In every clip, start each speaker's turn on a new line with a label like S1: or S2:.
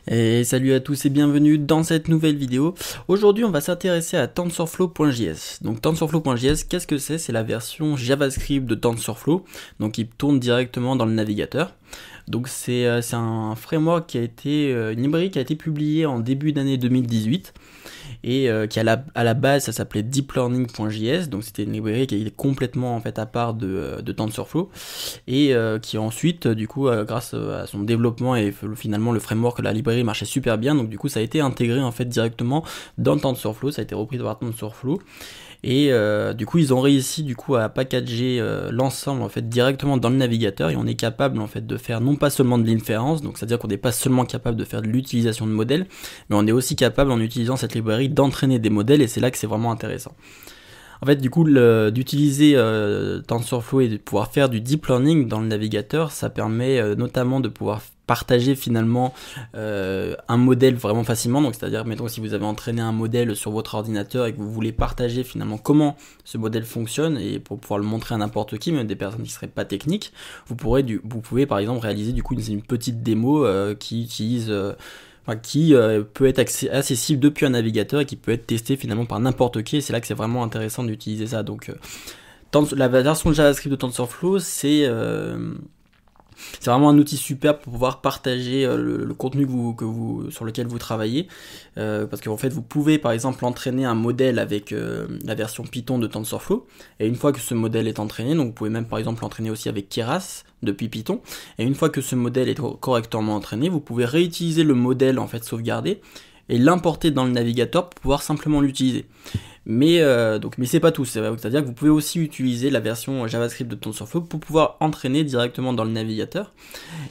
S1: Et salut à tous et bienvenue dans cette nouvelle vidéo. Aujourd'hui on va s'intéresser à TensorFlow.js. Donc TensorFlow.js, qu'est-ce que c'est? C'est la version JavaScript de TensorFlow, donc il tourne directement dans le navigateur. Donc c'est un framework qui a été, une librairie qui a été publiée en début d'année 2018 et qui à la base ça s'appelait deeplearning.js, donc c'était une librairie qui est complètement en fait à part de TensorFlow et qui ensuite du coup grâce à son développement et finalement le framework, la librairie marchait super bien, donc du coup ça a été intégré en fait directement dans TensorFlow, ça a été repris par TensorFlow. Et du coup ils ont réussi du coup à packager l'ensemble en fait directement dans le navigateur, et on est capable en fait de faire non pas seulement de l'inférence, donc c'est à dire qu'on n'est pas seulement capable de faire de l'utilisation de modèles, mais on est aussi capable en utilisant cette librairie d'entraîner des modèles, et c'est là que c'est vraiment intéressant. En fait, du coup, d'utiliser TensorFlow et de pouvoir faire du deep learning dans le navigateur, ça permet notamment de pouvoir partager finalement un modèle vraiment facilement. Donc, c'est-à-dire, mettons, si vous avez entraîné un modèle sur votre ordinateur et que vous voulez partager finalement comment ce modèle fonctionne, et pour pouvoir le montrer à n'importe qui, même des personnes qui ne seraient pas techniques, vous pouvez par exemple réaliser du coup une petite démo qui utilise qui peut être accessible depuis un navigateur et qui peut être testé finalement par n'importe qui, et c'est là que c'est vraiment intéressant d'utiliser ça. Donc la version JavaScript de TensorFlow, c'est vraiment un outil super pour pouvoir partager le contenu sur lequel vous travaillez, parce qu'en fait vous pouvez par exemple entraîner un modèle avec la version Python de TensorFlow, et une fois que ce modèle est entraîné, donc vous pouvez même par exemple l'entraîner aussi avec Keras depuis Python, et une fois que ce modèle est correctement entraîné, vous pouvez réutiliser le modèle en fait sauvegardé et l'importer dans le navigateur pour pouvoir simplement l'utiliser. Mais c'est pas tout, c'est-à-dire que vous pouvez aussi utiliser la version JavaScript de TensorFlow pour pouvoir entraîner directement dans le navigateur,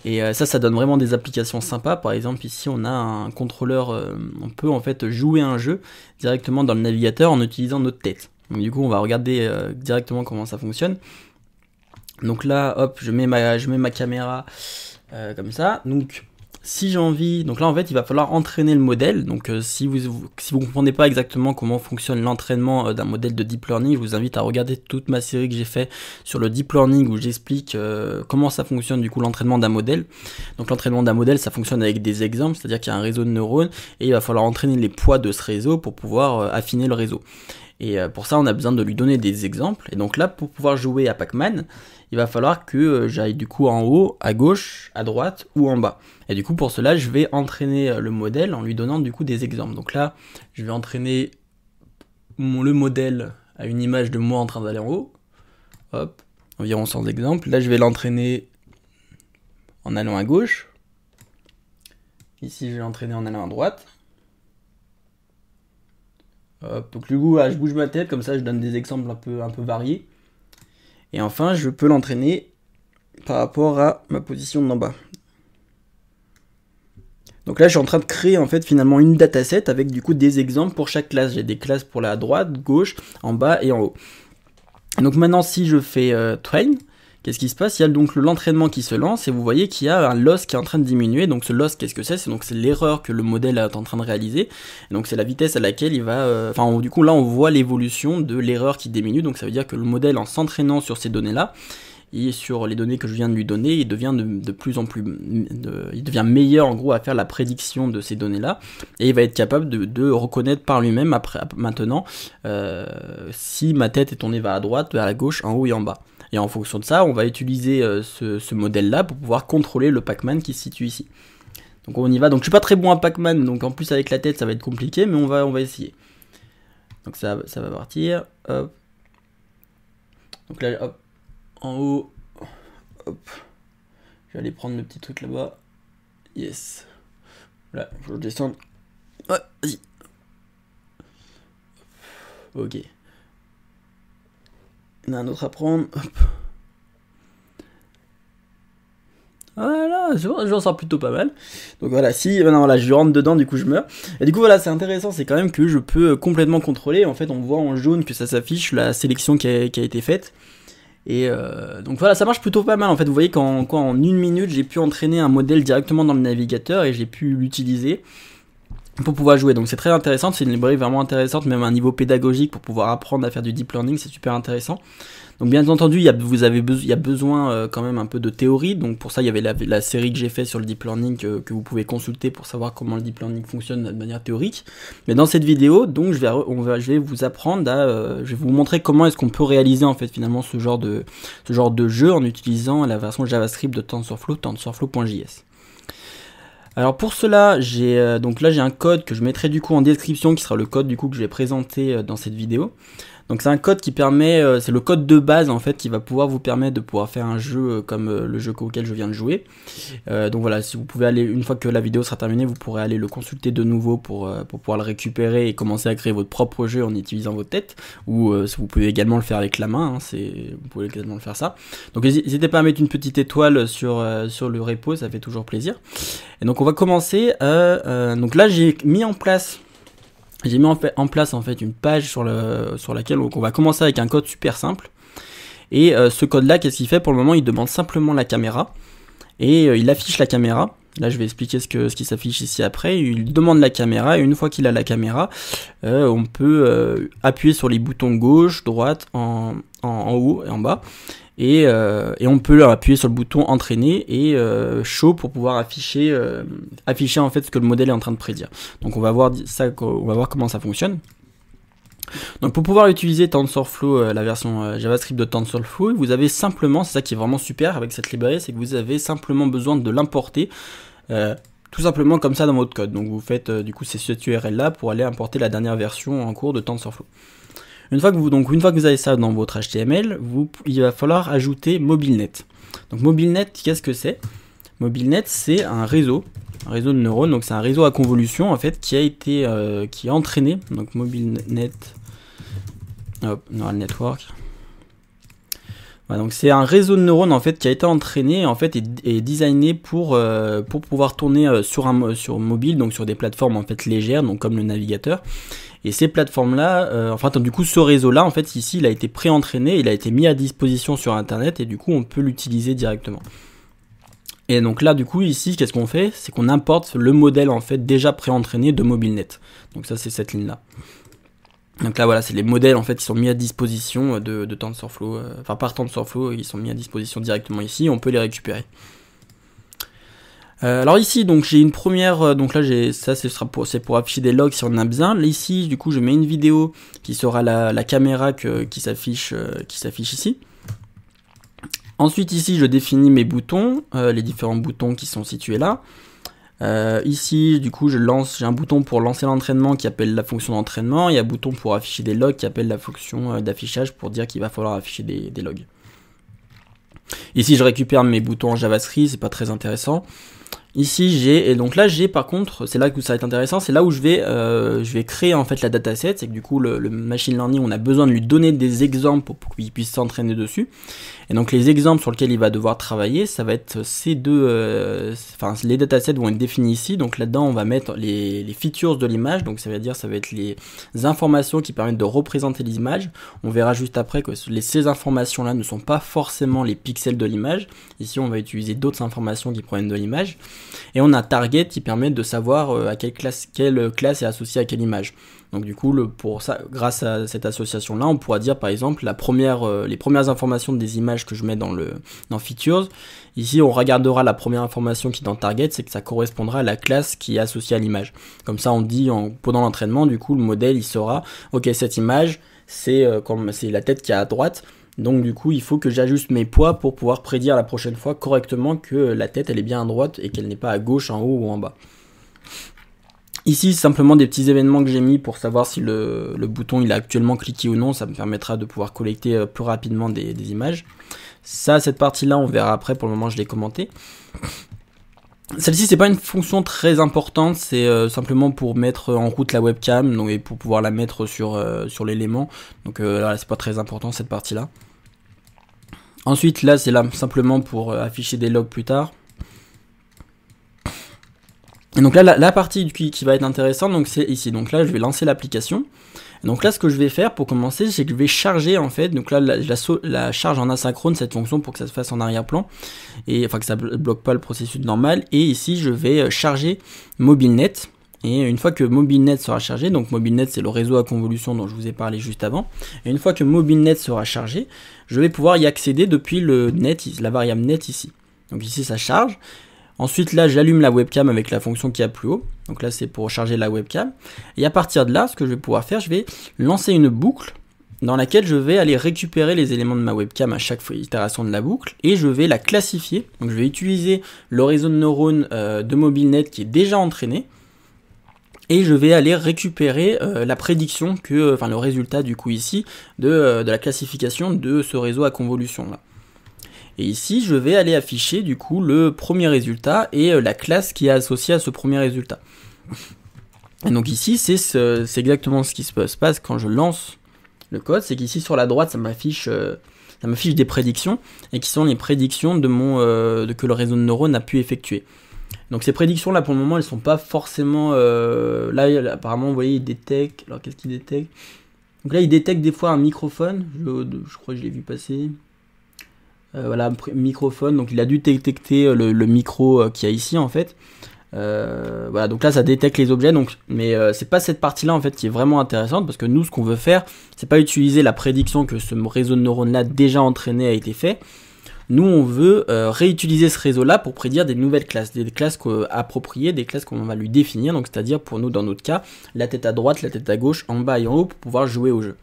S1: et ça donne vraiment des applications sympas. Par exemple ici on a un contrôleur, on peut en fait jouer un jeu directement dans le navigateur en utilisant notre tête. Donc du coup on va regarder directement comment ça fonctionne. Donc là hop, je mets ma caméra comme ça, donc si j'ai envie, donc là en fait il va falloir entraîner le modèle. Donc si vous ne comprenez pas exactement comment fonctionne l'entraînement d'un modèle de deep learning, je vous invite à regarder toute ma série que j'ai fait sur le deep learning, où j'explique comment ça fonctionne du coup l'entraînement d'un modèle. Donc l'entraînement d'un modèle, ça fonctionne avec des exemples, c'est-à-dire qu'il y a un réseau de neurones et il va falloir entraîner les poids de ce réseau pour pouvoir affiner le réseau. Et pour ça on a besoin de lui donner des exemples, et donc là pour pouvoir jouer à Pac-Man, il va falloir que j'aille du coup en haut, à gauche, à droite ou en bas. Et du coup pour cela je vais entraîner le modèle en lui donnant du coup des exemples. Donc là je vais entraîner le modèle à une image de moi en train d'aller en haut, hop, environ 100 exemples. Là je vais l'entraîner en allant à gauche, ici je vais l'entraîner en allant à droite. Hop, donc du coup je bouge ma tête, comme ça je donne des exemples un peu variés. Et enfin je peux l'entraîner par rapport à ma position d'en bas. Donc là je suis en train de créer en fait finalement une dataset avec du coup des exemples pour chaque classe. J'ai des classes pour la droite, gauche, en bas et en haut. Donc maintenant si je fais train, qu'est-ce qui se passe? Il y a donc l'entraînement qui se lance, et vous voyez qu'il y a un loss qui est en train de diminuer. Donc ce loss, qu'est-ce que c'est? C'est l'erreur que le modèle est en train de réaliser. Et donc c'est la vitesse à laquelle il va... du coup là on voit l'évolution de l'erreur qui diminue. Donc ça veut dire que le modèle, en s'entraînant sur ces données-là, et sur les données que je viens de lui donner, il devient de plus en plus... il devient meilleur en gros à faire la prédiction de ces données-là. Et il va être capable de reconnaître par lui-même maintenant si ma tête est tournée vers la droite, vers la gauche, en haut et en bas. Et en fonction de ça, on va utiliser ce modèle-là pour pouvoir contrôler le Pac-Man qui se situe ici. Donc on y va. Donc je suis pas très bon à Pac-Man, donc en plus avec la tête ça va être compliqué, mais on va essayer. Donc ça va partir. Hop. Donc là, hop, en haut, hop. Je vais aller prendre le petit truc là-bas. Yes. Là, faut que je descende. Ouais, vas-y. Ok. Il y en a un autre à prendre. Hop. Voilà, j'en sors plutôt pas mal. Donc voilà, si maintenant voilà, je rentre dedans, du coup je meurs. Et du coup voilà, c'est intéressant, c'est quand même que je peux complètement contrôler. En fait, on voit en jaune que ça s'affiche la sélection qui a été faite. Et donc voilà, ça marche plutôt pas mal. En fait, vous voyez qu'en une minute, j'ai pu entraîner un modèle directement dans le navigateur et j'ai pu l'utiliser. pour pouvoir jouer. Donc c'est très intéressant, c'est une librairie vraiment intéressante, même à un niveau pédagogique pour pouvoir apprendre à faire du deep learning, c'est super intéressant. Donc bien entendu, il y a besoin quand même un peu de théorie, donc pour ça il y avait la série que j'ai fait sur le deep learning que vous pouvez consulter pour savoir comment le deep learning fonctionne de manière théorique. Mais dans cette vidéo, donc je vais vous apprendre je vais vous montrer comment est-ce qu'on peut réaliser en fait finalement ce genre de jeu en utilisant la version JavaScript de TensorFlow, tensorflow.js. Alors pour cela, j'ai un code que je mettrai du coup en description, qui sera le code du coup que je vais présenter dans cette vidéo. Donc c'est un code qui permet, c'est le code de base en fait qui va pouvoir vous permettre de pouvoir faire un jeu comme le jeu auquel je viens de jouer. Donc voilà, si vous pouvez aller, une fois que la vidéo sera terminée, vous pourrez aller le consulter de nouveau pour pouvoir le récupérer et commencer à créer votre propre jeu en utilisant votre tête. Ou vous pouvez également le faire avec la main, hein, vous pouvez également le faire ça. Donc n'hésitez pas à mettre une petite étoile sur le repo, ça fait toujours plaisir. Et donc on va commencer, donc là j'ai mis en place en fait une page sur laquelle on va commencer avec un code super simple. Et ce code là, qu'est-ce qu'il fait? Pour le moment il demande simplement la caméra. Et il affiche la caméra. Là je vais expliquer ce qui s'affiche ici après. Il demande la caméra et une fois qu'il a la caméra, on peut appuyer sur les boutons gauche, droite, en haut et en bas. Et on peut appuyer sur le bouton entraîner et show pour pouvoir afficher en fait ce que le modèle est en train de prédire. Donc on va voir comment ça fonctionne. Donc pour pouvoir utiliser TensorFlow, la version JavaScript de TensorFlow, vous avez simplement, c'est ça qui est vraiment super avec cette librairie, c'est que vous avez simplement besoin de l'importer tout simplement comme ça dans votre code. Donc vous faites du coup c'est cette URL là pour aller importer la dernière version en cours de TensorFlow. Une fois que vous avez ça dans votre HTML, il va falloir ajouter MobileNet. Donc MobileNet, qu'est-ce que c'est? MobileNet, c'est un réseau de neurones. Donc c'est un réseau à convolution en fait qui est entraîné. Donc MobileNet, Neural Network. Voilà, donc c'est un réseau de neurones en fait qui a été entraîné en fait et designé pour pouvoir tourner sur mobile, donc sur des plateformes en fait légères, donc comme le navigateur. Et ces plateformes-là, du coup, ce réseau-là, en fait, ici, il a été pré-entraîné, il a été mis à disposition sur Internet, et du coup, on peut l'utiliser directement. Et donc là, du coup, ici, qu'est-ce qu'on fait? C'est qu'on importe le modèle, en fait, déjà pré-entraîné de MobileNet. Donc ça, c'est cette ligne-là. Donc là, voilà, c'est les modèles, en fait, qui sont mis à disposition de TensorFlow, par TensorFlow, ils sont mis à disposition directement ici, on peut les récupérer. Alors ici donc j'ai une première, donc là c'est pour afficher des logs si on en a besoin. Là, ici du coup je mets une vidéo qui sera la caméra qui s'affiche ici. Ensuite ici je définis mes boutons, les différents boutons qui sont situés là. Ici du coup j'ai un bouton pour lancer l'entraînement qui appelle la fonction d'entraînement et un bouton pour afficher des logs qui appelle la fonction d'affichage pour dire qu'il va falloir afficher des logs. Ici je récupère mes boutons en JavaScript, c'est pas très intéressant. Ici et donc là j'ai par contre, c'est là que ça va être intéressant, c'est là où je vais créer en fait la dataset, c'est que du coup le machine learning on a besoin de lui donner des exemples pour qu'il puisse s'entraîner dessus. Et donc les exemples sur lesquels il va devoir travailler, ça va être ces les datasets vont être définis ici, donc là-dedans on va mettre les features de l'image, donc ça va être les informations qui permettent de représenter l'image. On verra juste après que ces informations là ne sont pas forcément les pixels de l'image, ici on va utiliser d'autres informations qui proviennent de l'image. Et on a target qui permet de savoir à quelle classe est associée à quelle image. Donc du coup, pour ça, grâce à cette association-là, on pourra dire par exemple les premières informations des images que je mets dans Features. Ici, on regardera la première information qui est dans Target, c'est que ça correspondra à la classe qui est associée à l'image. Comme ça, on dit pendant l'entraînement, du coup, le modèle il saura, ok, cette image, c'est la tête qui est à droite. Donc du coup il faut que j'ajuste mes poids pour pouvoir prédire la prochaine fois correctement que la tête elle est bien à droite et qu'elle n'est pas à gauche, en haut ou en bas. Ici simplement des petits événements que j'ai mis pour savoir si le bouton il est actuellement cliqué ou non, ça me permettra de pouvoir collecter plus rapidement des images. Cette partie là on verra après, pour le moment je l'ai commenté. Celle-ci c'est pas une fonction très importante, c'est simplement pour mettre en route la webcam, donc, et pour pouvoir la mettre sur l'élément. Donc là c'est pas très important cette partie là. Ensuite là c'est là simplement pour afficher des logs plus tard. Et donc là la partie qui va être intéressante, donc c'est ici. Donc là je vais lancer l'application. Donc là ce que je vais faire pour commencer, c'est que je vais charger en fait, donc là la charge en asynchrone cette fonction pour que ça se fasse en arrière-plan, et enfin que ça bloque pas le processus normal. Et ici je vais charger MobileNet Et une fois que MobileNet sera chargé, donc MobileNet c'est le réseau à convolution dont je vous ai parlé juste avant, et une fois que MobileNet sera chargé, je vais pouvoir y accéder depuis le net, la variable net ici. Donc ici ça charge. Ensuite là j'allume la webcam avec la fonction qui est plus haut. Donc là c'est pour charger la webcam. Et à partir de là, ce que je vais pouvoir faire, je vais lancer une boucle dans laquelle je vais aller récupérer les éléments de ma webcam à chaque itération de la boucle et je vais la classifier. Donc je vais utiliser le réseau de neurones de MobileNet qui est déjà entraîné et je vais aller récupérer la prédiction enfin le résultat du coup ici de la classification de ce réseau à convolution là. Et ici je vais aller afficher du coup le premier résultat et la classe qui est associée à ce premier résultat. Et donc ici c'est exactement ce qui se passe quand je lance le code, c'est qu'ici sur la droite ça m'affiche des prédictions et qui sont les prédictions que le réseau de neurones a pu effectuer. Donc ces prédictions là pour le moment elles sont pas forcément là apparemment vous voyez il détecte, alors qu'est-ce qu'il détecte? Donc là il détecte des fois un microphone, je crois que je l'ai vu passer. Voilà, microphone, donc il a dû détecter le micro qu'il y a ici en fait. Voilà, donc là ça détecte les objets, donc, mais c'est pas cette partie là en fait qui est vraiment intéressante parce que nous ce qu'on veut faire c'est pas utiliser la prédiction que ce réseau de neurones là déjà entraîné a été fait. Nous on veut réutiliser ce réseau là pour prédire des nouvelles classes, des classes appropriées, des classes qu'on va lui définir, donc c'est à dire pour nous dans notre cas la tête à droite, la tête à gauche, en bas et en haut pour pouvoir jouer au jeu.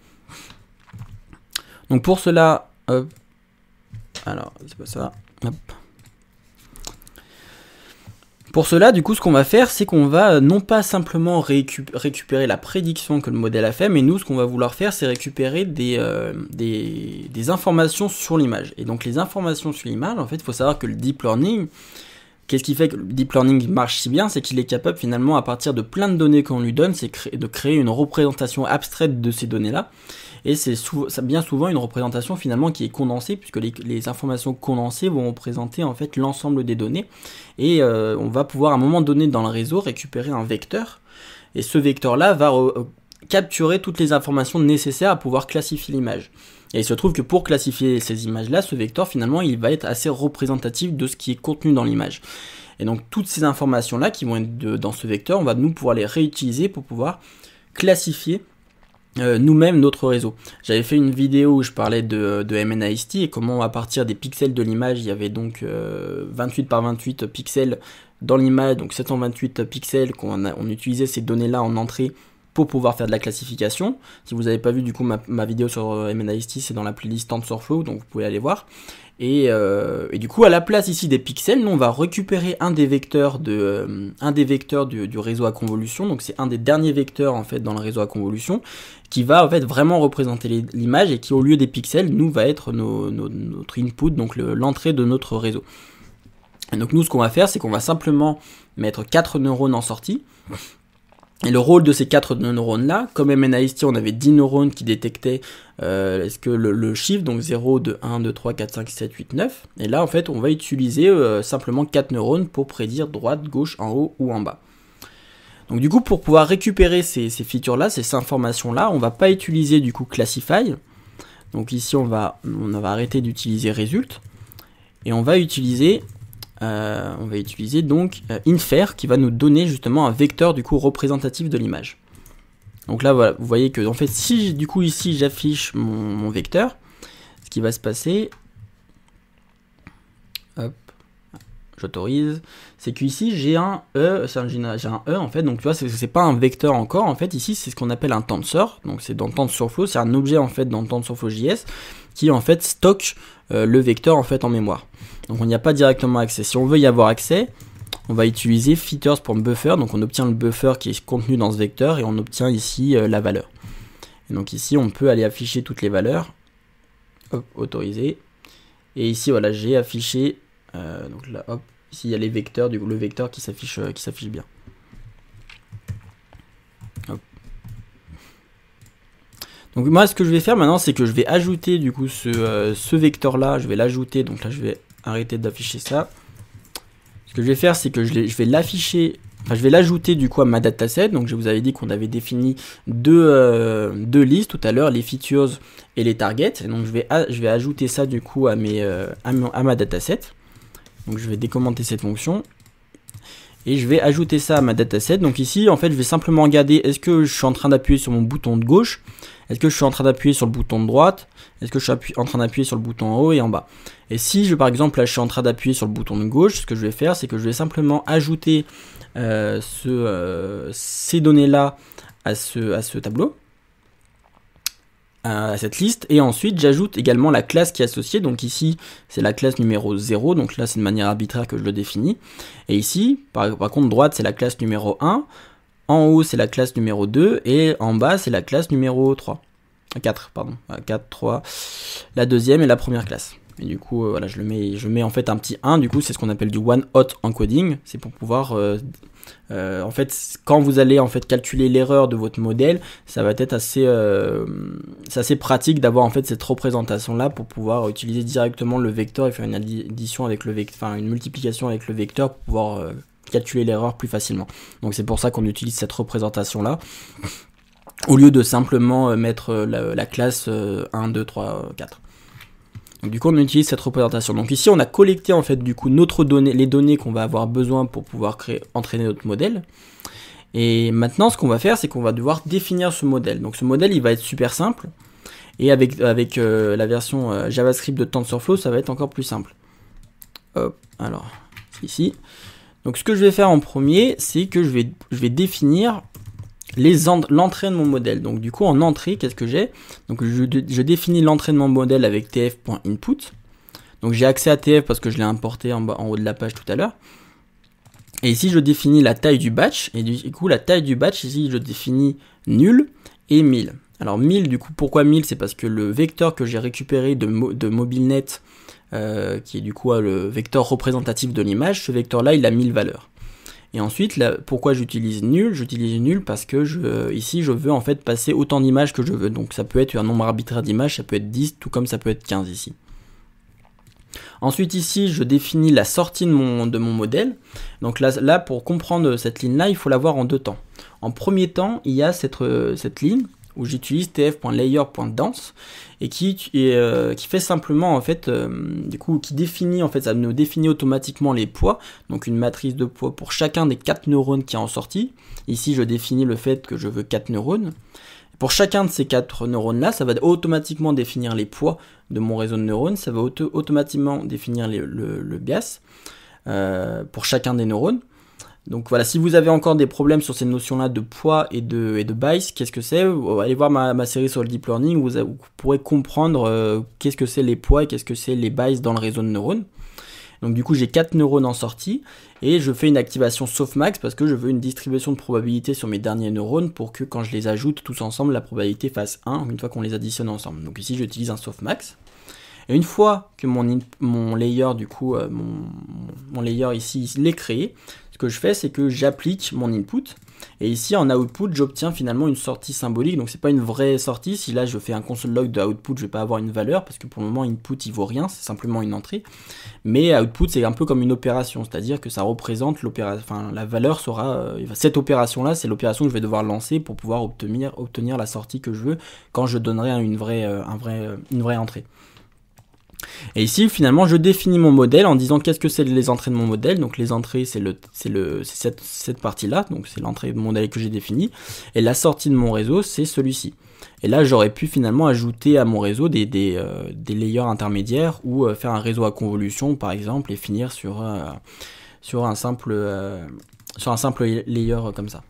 S1: Donc pour cela alors c'est pas ça, hop. Pour cela, du coup, ce qu'on va faire, c'est qu'on va non pas simplement récupérer la prédiction que le modèle a fait, mais nous, ce qu'on va vouloir faire, c'est récupérer des informations sur l'image. Et donc, les informations sur l'image, en fait, il faut savoir que le deep learning, qu'est-ce qui fait que le deep learning marche si bien, c'est qu'il est capable, finalement, à partir de plein de données qu'on lui donne, c'est de créer une représentation abstraite de ces données-là. Et c'est bien souvent une représentation finalement qui est condensée, puisque les informations condensées vont représenter en fait l'ensemble des données. Et on va pouvoir à un moment donné dans le réseau récupérer un vecteur. Et ce vecteur-là va capturer toutes les informations nécessaires à pouvoir classifier l'image. Et il se trouve que pour classifier ces images-là, ce vecteur finalement il va être assez représentatif de ce qui est contenu dans l'image. Et donc toutes ces informations-là qui vont être dans ce vecteur, on va nous pouvoir les réutiliser pour pouvoir classifier nous-mêmes notre réseau. J'avais fait une vidéo où je parlais de MNIST et comment à partir des pixels de l'image, il y avait donc 28 par 28 pixels dans l'image, donc 728 pixels on utilisait ces données-là en entrée pour pouvoir faire de la classification. Si vous n'avez pas vu du coup ma vidéo sur MNIST, c'est dans la playlist TensorFlow, donc vous pouvez aller voir. Et du coup à la place ici des pixels, nous on va récupérer un des vecteurs du réseau à convolution, donc c'est un des derniers vecteurs en fait dans le réseau à convolution qui va en fait vraiment représenter l'image et qui au lieu des pixels nous va être notre input, donc l'entrée de notre réseau. Et donc nous ce qu'on va faire c'est qu'on va simplement mettre 4 neurones en sortie. Et le rôle de ces 4 neurones là, comme MNIST on avait 10 neurones qui détectaient est-ce que le chiffre, donc 0, 2, 1, 2, 3, 4, 5, 7, 8, 9, et là en fait on va utiliser simplement 4 neurones pour prédire droite, gauche, en haut ou en bas. Donc du coup pour pouvoir récupérer ces features là, ces informations là, on va pas utiliser du coup Classify, donc ici on va arrêter d'utiliser Result, et on va utiliser donc Infer qui va nous donner justement un vecteur du coup représentatif de l'image. Donc là voilà, vous voyez que en fait si du coup ici j'affiche mon vecteur, ce qui va se passer, hop, j'autorise, c'est qu'ici j'ai un E, j'ai un E en fait, donc tu vois c'est pas un vecteur encore, en fait ici c'est ce qu'on appelle un tensor, donc c'est dans TensorFlow, c'est un objet en fait dans TensorFlow.js qui en fait stocke le vecteur en fait en mémoire. Donc on n'y a pas directement accès. Si on veut y avoir accès, on va utiliser features.buffer, donc on obtient le buffer qui est contenu dans ce vecteur et on obtient ici la valeur. Et donc ici on peut aller afficher toutes les valeurs, hop, autoriser, et ici voilà j'ai affiché, donc là hop, ici il y a les vecteurs, du coup le vecteur qui s'affiche bien. Hop. Donc moi ce que je vais faire maintenant c'est que je vais ajouter du coup ce vecteur là, je vais l'ajouter, donc là je vais arrêter d'afficher ça. Ce que je vais faire c'est que je vais l'afficher, enfin je vais l'ajouter du coup à ma dataset. Donc je vous avais dit qu'on avait défini deux listes tout à l'heure, les features et les targets. Et donc je vais ajouter ça du coup à ma dataset. Donc je vais décommenter cette fonction. et je vais ajouter ça à ma dataset. Donc ici en fait je vais simplement regarder est-ce que je suis en train d'appuyer sur mon bouton de gauche, est-ce que je suis en train d'appuyer sur le bouton de droite, est-ce que je suis en train d'appuyer sur le bouton en haut et en bas. Et si je, par exemple là je suis en train d'appuyer sur le bouton de gauche, ce que je vais faire c'est que je vais simplement ajouter ces données là à ce tableau, à cette liste, et ensuite j'ajoute également la classe qui est associée. Donc ici c'est la classe numéro 0, donc là c'est de manière arbitraire que je le définis, et ici par contre droite c'est la classe numéro 1, en haut c'est la classe numéro 2, et en bas c'est la classe numéro 4, pardon, 4, 3, la deuxième et la première classe. Et du coup voilà, je mets en fait un petit 1, du coup c'est ce qu'on appelle du one hot encoding, c'est pour pouvoir en fait quand vous allez en fait calculer l'erreur de votre modèle, ça va être assez pratique d'avoir en fait cette représentation là pour pouvoir utiliser directement le vecteur et faire une addition avec le vecteur, enfin une multiplication avec le vecteur pour pouvoir calculer l'erreur plus facilement. Donc c'est pour ça qu'on utilise cette représentation là au lieu de simplement mettre la classe 1, 2, 3, 4. Donc du coup on utilise cette représentation. Donc ici on a collecté en fait du coup les données qu'on va avoir besoin pour pouvoir entraîner notre modèle. Et maintenant ce qu'on va faire c'est qu'on va devoir définir ce modèle. Donc ce modèle il va être super simple. Et avec la version JavaScript de TensorFlow ça va être encore plus simple. Hop, alors ici. Donc ce que je vais faire en premier c'est que je vais définir l'entrée de mon modèle. Donc du coup en entrée qu'est-ce que j'ai? Donc je définis l'entrée de mon modèle avec tf.input. Donc j'ai accès à tf parce que je l'ai importé en haut de la page tout à l'heure. Et ici je définis la taille du batch, et du coup la taille du batch ici je définis nul et 1000. Alors 1000 du coup pourquoi 1000? C'est parce que le vecteur que j'ai récupéré de MobileNet qui est du coup le vecteur représentatif de l'image, ce vecteur là il a 1000 valeurs. Et ensuite, là, pourquoi j'utilise nul? J'utilise nul parce que ici, je veux en fait passer autant d'images que je veux. Donc ça peut être un nombre arbitraire d'images, ça peut être 10, tout comme ça peut être 15 ici. Ensuite ici, je définis la sortie de mon modèle. Donc là, pour comprendre cette ligne-là, il faut la voir en deux temps. En premier temps, il y a cette ligne où j'utilise tf.layer.dense et qui fait simplement en fait du coup qui définit en fait, ça me définit automatiquement les poids, donc une matrice de poids pour chacun des 4 neurones qui est en sortie. Ici je définis le fait que je veux 4 neurones. Pour chacun de ces 4 neurones là, ça va automatiquement définir les poids de mon réseau de neurones, ça va automatiquement définir le bias pour chacun des neurones. Donc voilà, si vous avez encore des problèmes sur ces notions-là de poids et de bias, qu'est-ce que c'est? Allez voir ma série sur le deep learning où vous pourrez comprendre qu'est-ce que c'est les poids et qu'est-ce que c'est les bias dans le réseau de neurones. Donc du coup, j'ai 4 neurones en sortie et je fais une activation softmax parce que je veux une distribution de probabilité sur mes derniers neurones pour que quand je les ajoute tous ensemble, la probabilité fasse 1 une fois qu'on les additionne ensemble. Donc ici, j'utilise un softmax. Et une fois que mon layer, du coup, mon layer ici, il est créé, ce que je fais, c'est que j'applique mon input. Et ici, en output, j'obtiens finalement une sortie symbolique. Donc, c'est pas une vraie sortie. Si là, je fais un console log de output, je vais pas avoir une valeur parce que pour le moment, input, il vaut rien. C'est simplement une entrée. Mais output, c'est un peu comme une opération. C'est-à-dire que ça représente l'opération. Enfin, la valeur sera... cette opération-là, c'est l'opération que je vais devoir lancer pour pouvoir obtenir la sortie que je veux quand je donnerai une vraie entrée. Et ici, finalement, je définis mon modèle en disant qu'est-ce que c'est les entrées de mon modèle. Donc les entrées, c'est cette partie-là, donc c'est l'entrée de mon modèle que j'ai définie. Et la sortie de mon réseau, c'est celui-ci. Et là, j'aurais pu finalement ajouter à mon réseau des layers intermédiaires ou faire un réseau à convolution, par exemple, et finir sur un simple layer comme ça.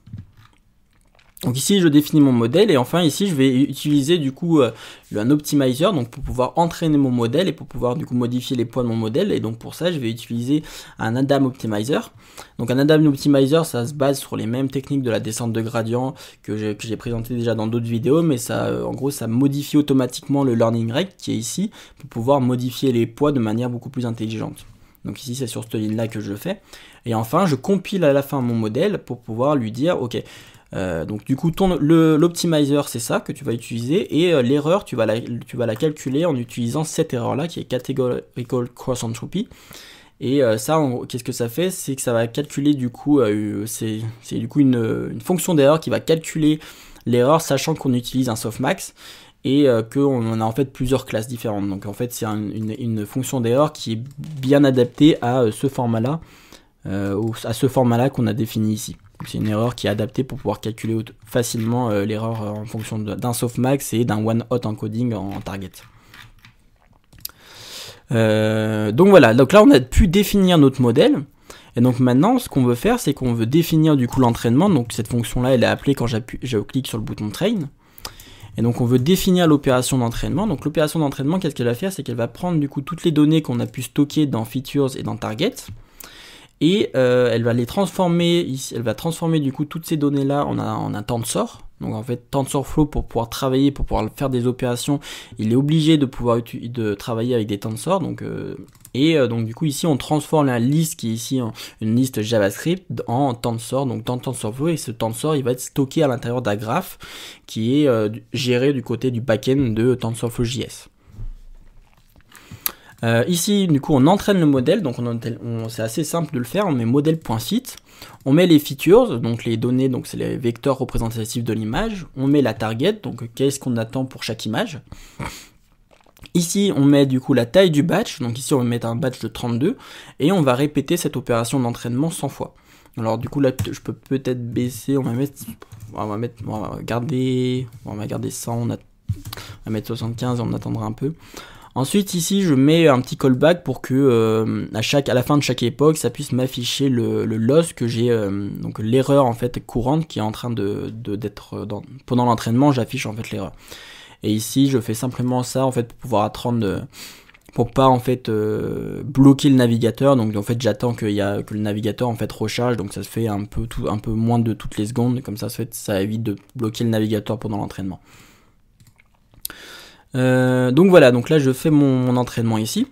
S1: Donc ici je définis mon modèle et enfin ici je vais utiliser du coup un optimizer donc pour pouvoir entraîner mon modèle et pour pouvoir du coup modifier les poids de mon modèle, et donc pour ça je vais utiliser un Adam Optimizer. Donc un Adam Optimizer, ça se base sur les mêmes techniques de la descente de gradient que j'ai présenté déjà dans d'autres vidéos, mais ça en gros ça modifie automatiquement le learning rate qui est ici pour pouvoir modifier les poids de manière beaucoup plus intelligente. Donc ici c'est sur cette ligne là que je le fais. Et enfin je compile à la fin mon modèle pour pouvoir lui dire ok, donc du coup l'optimizer c'est ça que tu vas utiliser, et l'erreur tu vas la calculer en utilisant cette erreur là qui est categorical cross entropy. Et ça qu'est-ce que ça fait, c'est que ça va calculer du coup c'est du coup une fonction d'erreur qui va calculer l'erreur sachant qu'on utilise un softmax et qu'on a en fait plusieurs classes différentes. Donc en fait c'est une fonction d'erreur qui est bien adaptée à ce format là à ce format-là qu'on a défini ici. C'est une erreur qui est adaptée pour pouvoir calculer facilement l'erreur en fonction d'un softmax et d'un one-hot encoding en target. Donc voilà, donc là on a pu définir notre modèle. Et donc maintenant, ce qu'on veut faire, c'est qu'on veut définir du coup l'entraînement. Donc cette fonction-là, elle est appelée quand je clique sur le bouton Train. Et donc on veut définir l'opération d'entraînement. Donc l'opération d'entraînement, qu'est-ce qu'elle va faire? C'est qu'elle va prendre du coup toutes les données qu'on a pu stocker dans Features et dans Target. Et elle va les transformer ici. Elle va transformer du coup toutes ces données-là en un tensor. Donc en fait, TensorFlow, pour pouvoir travailler, pour pouvoir faire des opérations, il est obligé de pouvoir travailler avec des tensors. Donc donc du coup ici on transforme la liste qui est ici une liste JavaScript en tensor, donc dans TensorFlow, et ce tensor il va être stocké à l'intérieur d'un graphe qui est géré du côté du backend de TensorFlow.js. Ici du coup on entraîne le modèle, donc c'est assez simple de le faire. On met modèle.fit, on met les features, donc les données, donc c'est les vecteurs représentatifs de l'image, on met la target, donc qu'est-ce qu'on attend pour chaque image. Ici, on met du coup la taille du batch, donc ici on va mettre un batch de 32, et on va répéter cette opération d'entraînement 100 fois. Alors du coup là, je peux peut-être baisser, on va garder 100, on va mettre 75 et on attendra un peu. Ensuite ici, je mets un petit callback pour que à la fin de chaque époque, ça puisse m'afficher le loss que j'ai, donc l'erreur en fait courante qui est en train d'être pendant l'entraînement, j'affiche en fait l'erreur. Et ici, je fais simplement ça en fait pour pouvoir attendre, pour pas en fait bloquer le navigateur. Donc en fait, j'attends que le navigateur en fait recharge. Donc ça se fait un peu moins de toutes les secondes. Comme ça, ça évite de bloquer le navigateur pendant l'entraînement. Donc voilà. Donc là, je fais mon entraînement ici.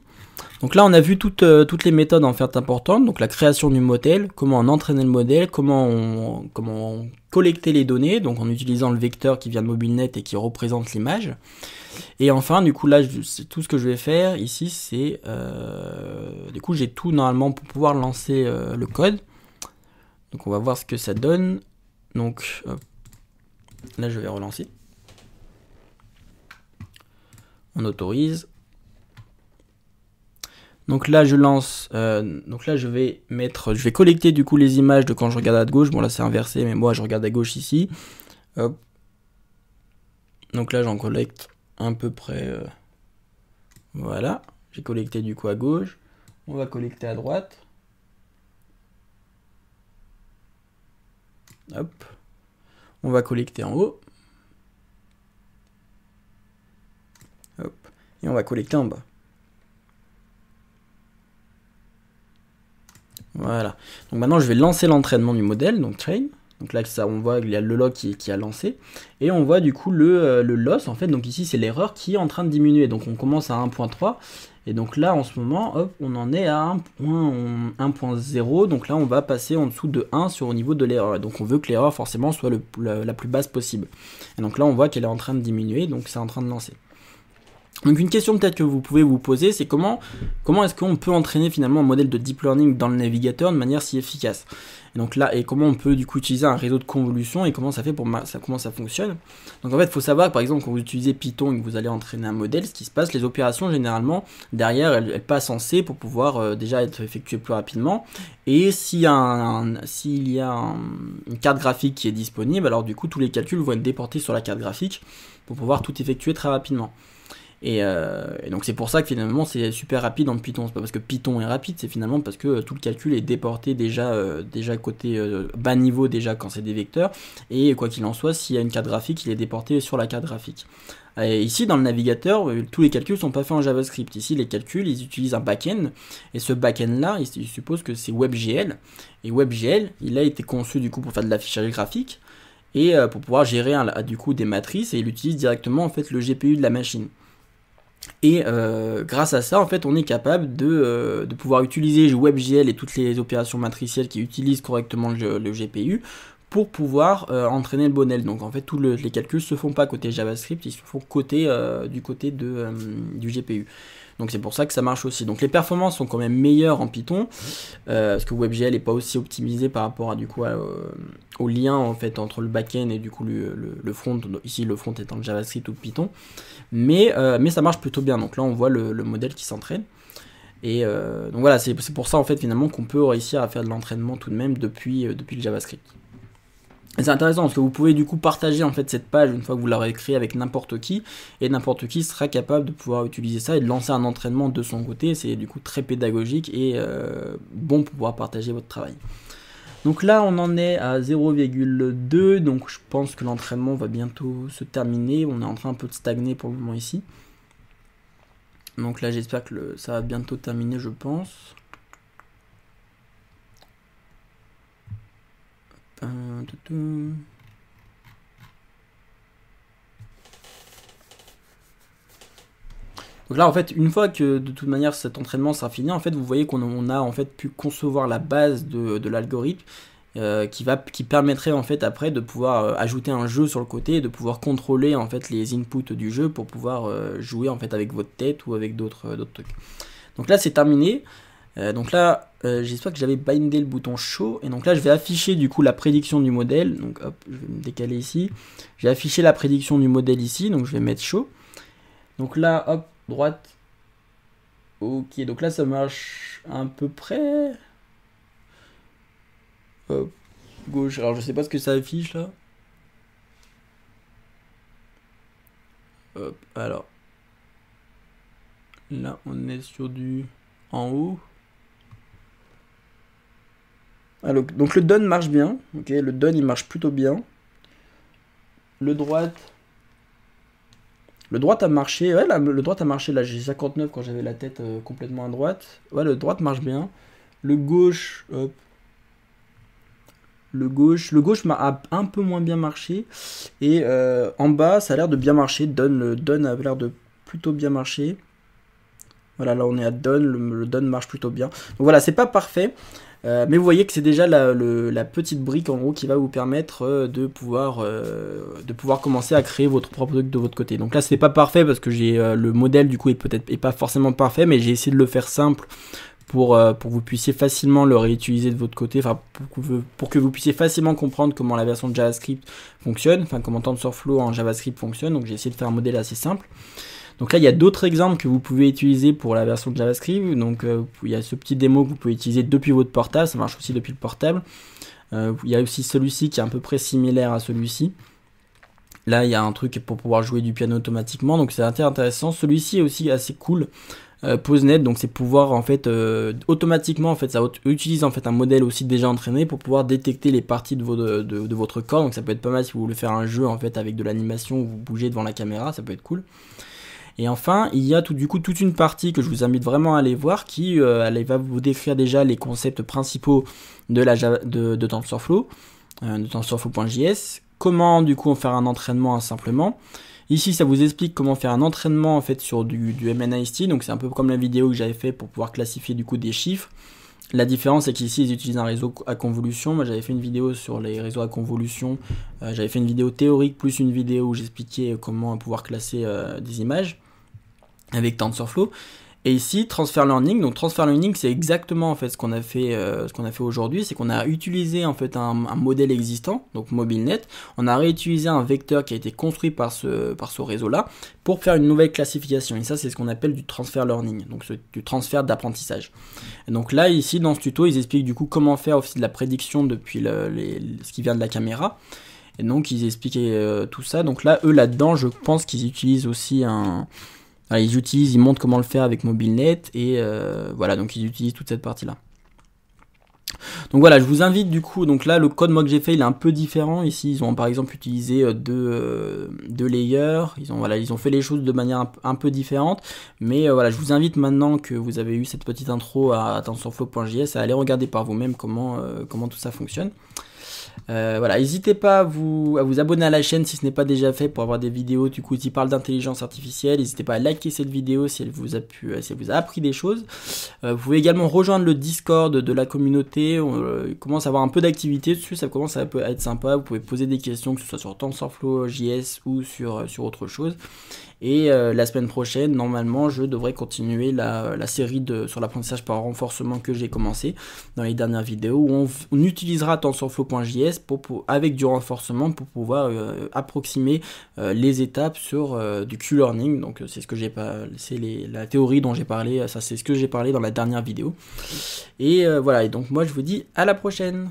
S1: Donc là, on a vu toutes les méthodes en fait importantes. Donc la création du modèle, comment on entraînait le modèle, comment on collectait les données, donc en utilisant le vecteur qui vient de MobileNet et qui représente l'image. Et enfin, du coup là, c'est tout ce que je vais faire ici, c'est du coup j'ai tout normalement pour pouvoir lancer le code. Donc on va voir ce que ça donne. Donc là, je vais relancer. On autorise. Donc là je lance, donc là je vais collecter du coup les images de quand je regarde à gauche. Bon là c'est inversé, mais moi je regarde à gauche ici. Hop. Donc là j'en collecte à peu près, voilà. J'ai collecté du coup à gauche. On va collecter à droite. Hop. On va collecter en haut. Hop. Et on va collecter en bas. Voilà. Donc maintenant, je vais lancer l'entraînement du modèle, donc train. Donc là, on voit qu'il y a le log qui a lancé. Et on voit du coup le loss, en fait. Donc ici, c'est l'erreur qui est en train de diminuer. Donc on commence à 1.3. Et donc là, en ce moment, hop, on en est à 1.0. Donc là, on va passer en dessous de 1 au niveau de l'erreur. Et donc on veut que l'erreur, forcément, soit la plus basse possible. Et donc là, on voit qu'elle est en train de diminuer. Donc c'est en train de lancer. Donc une question peut-être que vous pouvez vous poser, c'est comment est-ce qu'on peut entraîner finalement un modèle de deep learning dans le navigateur de manière si efficace. Et donc là, et comment on peut du coup utiliser un réseau de convolution et comment ça fait comment ça fonctionne. Donc en fait, il faut savoir que par exemple quand vous utilisez Python et que vous allez entraîner un modèle, ce qui se passe, les opérations généralement derrière elles passent en C pour pouvoir déjà être effectuées plus rapidement. Et s'il y a une carte graphique qui est disponible, alors du coup tous les calculs vont être déportés sur la carte graphique pour pouvoir tout effectuer très rapidement. Et donc c'est pour ça que finalement c'est super rapide en Python. C'est pas parce que Python est rapide, c'est finalement parce que tout le calcul est déporté déjà côté bas niveau déjà quand c'est des vecteurs. Et quoi qu'il en soit, s'il y a une carte graphique, il est déporté sur la carte graphique. Et ici dans le navigateur, tous les calculs sont pas faits en JavaScript. Ici les calculs, ils utilisent un backend. Et ce backend là, il suppose que c'est WebGL. Et WebGL, il a été conçu du coup pour faire de l'affichage graphique et pour pouvoir gérer du coup des matrices. Et il utilise directement en fait le GPU de la machine. Et grâce à ça, en fait, on est capable de pouvoir utiliser WebGL et toutes les opérations matricielles qui utilisent correctement le GPU pour pouvoir entraîner le modèle. Donc en fait, tous les calculs se font pas côté JavaScript, ils se font du côté du GPU. Donc c'est pour ça que ça marche aussi. Donc les performances sont quand même meilleures en Python parce que WebGL n'est pas aussi optimisé par rapport à au lien en fait entre le backend et du coup le front. Ici le front étant le JavaScript ou le Python. Mais ça marche plutôt bien. Donc là on voit le modèle qui s'entraîne. Et donc voilà, c'est pour ça en fait finalement qu'on peut réussir à faire de l'entraînement tout de même depuis le JavaScript. Et c'est intéressant parce que vous pouvez du coup partager en fait cette page une fois que vous l'aurez créée avec n'importe qui, et n'importe qui sera capable de pouvoir utiliser ça et de lancer un entraînement de son côté. C'est du coup très pédagogique et bon pour pouvoir partager votre travail. Donc là on en est à 0,2, donc je pense que l'entraînement va bientôt se terminer. On est en train un peu de stagner pour le moment ici. Donc là j'espère que ça va bientôt terminer, je pense. Donc là en fait une fois que de toute manière cet entraînement sera fini, en fait vous voyez qu'on a en fait pu concevoir la base de l'algorithme qui permettrait en fait après de pouvoir ajouter un jeu sur le côté et de pouvoir contrôler en fait les inputs du jeu pour pouvoir jouer en fait avec votre tête ou avec d'autres trucs. Donc là c'est terminé. Donc là j'espère que j'avais bindé le bouton show, et donc là je vais afficher du coup la prédiction du modèle. Donc hop, je vais me décaler ici, j'ai affiché la prédiction du modèle ici, donc je vais mettre show. Donc là hop, droite, ok, donc là ça marche à peu près. Hop, gauche, alors je sais pas ce que ça affiche là. Hop, alors là on est sur du en haut. Alors, donc le done marche bien, ok, le done il marche plutôt bien. Le droite a marché, ouais, là, le droite a marché, là j'ai 59 quand j'avais la tête complètement à droite. Ouais, le droite marche bien. Le gauche, hop. Le gauche a un peu moins bien marché. Et en bas, ça a l'air de bien marcher. Le done a l'air de plutôt bien marcher. Voilà, là on est à done, le done marche plutôt bien. Donc voilà, c'est pas parfait. Mais vous voyez que c'est déjà la petite brique en gros qui va vous permettre de pouvoir commencer à créer votre propre truc de votre côté. Donc là c'est pas parfait parce que j'ai le modèle du coup est pas forcément parfait, mais j'ai essayé de le faire simple pour que vous puissiez facilement le réutiliser de votre côté, enfin pour que vous puissiez facilement comprendre comment la version de JavaScript fonctionne, enfin comment TensorFlow en JavaScript fonctionne. Donc j'ai essayé de faire un modèle assez simple. Donc là, il y a d'autres exemples que vous pouvez utiliser pour la version de JavaScript. Donc il y a ce petit démo que vous pouvez utiliser depuis votre portable, ça marche aussi depuis le portable. Il y a aussi celui-ci qui est à peu près similaire à celui-ci. Là, il y a un truc pour pouvoir jouer du piano automatiquement, donc c'est intéressant. Celui-ci est aussi assez cool. PoseNet, donc c'est pouvoir en fait automatiquement en fait ça utilise en fait un modèle aussi déjà entraîné pour pouvoir détecter les parties de votre corps. Donc ça peut être pas mal si vous voulez faire un jeu en fait avec de l'animation où vous bougez devant la caméra, ça peut être cool. Et enfin, il y a du coup toute une partie que je vous invite vraiment à aller voir qui elle va vous décrire déjà les concepts principaux de TensorFlow, de TensorFlow.js. Comment du coup faire un entraînement simplement. Ici, ça vous explique comment faire un entraînement en fait sur du MNIST. Donc c'est un peu comme la vidéo que j'avais fait pour pouvoir classifier du coup des chiffres. La différence c'est qu'ici ils utilisent un réseau à convolution. Moi j'avais fait une vidéo sur les réseaux à convolution. J'avais fait une vidéo théorique plus une vidéo où j'expliquais comment pouvoir classer des images avec TensorFlow. Et ici, Transfer Learning, donc Transfer Learning, c'est exactement en fait ce qu'on a fait aujourd'hui, c'est qu'on a utilisé en fait un modèle existant, donc MobileNet, on a réutilisé un vecteur qui a été construit par ce réseau-là pour faire une nouvelle classification. Et ça, c'est ce qu'on appelle du Transfer Learning, donc du transfert d'apprentissage. Et donc là, ici, dans ce tuto, ils expliquent du coup comment faire aussi de la prédiction depuis ce qui vient de la caméra. Et donc, ils expliquaient tout ça. Donc là, eux, là-dedans, je pense qu'ils utilisent aussi alors, ils montrent comment le faire avec MobileNet et voilà, donc ils utilisent toute cette partie là. Donc voilà, je vous invite du coup, donc là le code moi que j'ai fait il est un peu différent. Ici ils ont par exemple utilisé deux layers, ils ont fait les choses de manière un peu différente. Mais voilà, je vous invite maintenant que vous avez eu cette petite intro à TensorFlow.js à aller regarder par vous-même comment tout ça fonctionne. Voilà, n'hésitez pas à vous abonner à la chaîne si ce n'est pas déjà fait pour avoir des vidéos du coup qui parlent d'intelligence artificielle. N'hésitez pas à liker cette vidéo si elle vous a appris des choses. Vous pouvez également rejoindre le Discord de la communauté. On commence à avoir un peu d'activité dessus, ça commence à être sympa. Vous pouvez poser des questions que ce soit sur TensorFlow.js ou sur autre chose. Et la semaine prochaine, normalement, je devrais continuer la série sur l'apprentissage par renforcement que j'ai commencé dans les dernières vidéos, où on utilisera TensorFlow.js avec du renforcement pour pouvoir approximer les étapes sur du Q-learning. Donc c'est ce que la théorie dont j'ai parlé, ça c'est ce que j'ai parlé dans la dernière vidéo. Et voilà, et donc moi je vous dis à la prochaine.